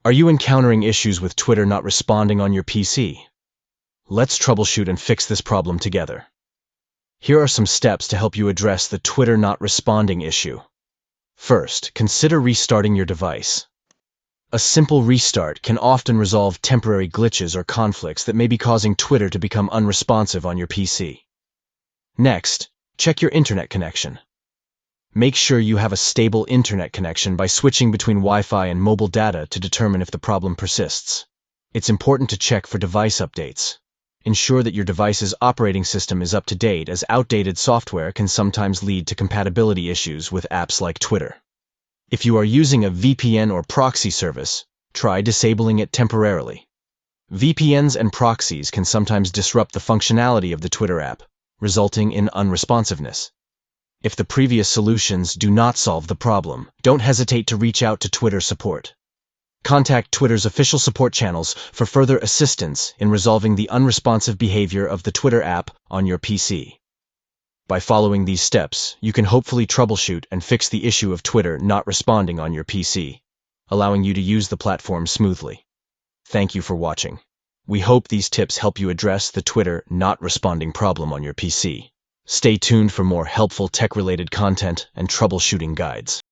Are you encountering issues with Twitter not responding on your PC? Let's troubleshoot and fix this problem together. Here are some steps to help you address the Twitter not responding issue. First, consider restarting your device. A simple restart can often resolve temporary glitches or conflicts that may be causing Twitter to become unresponsive on your PC. Next, check your internet connection. Make sure you have a stable internet connection by switching between Wi-Fi and mobile data to determine if the problem persists. It's important to check for device updates. Ensure that your device's operating system is up to date, as outdated software can sometimes lead to compatibility issues with apps like Twitter. If you are using a VPN or proxy service, try disabling it temporarily. VPNs and proxies can sometimes disrupt the functionality of the Twitter app, resulting in unresponsiveness. If the previous solutions do not solve the problem, don't hesitate to reach out to Twitter support. Contact Twitter's official support channels for further assistance in resolving the unresponsive behavior of the Twitter app on your PC. By following these steps, you can hopefully troubleshoot and fix the issue of Twitter not responding on your PC, allowing you to use the platform smoothly. Thank you for watching. We hope these tips help you address the Twitter not responding problem on your PC. Stay tuned for more helpful tech-related content and troubleshooting guides.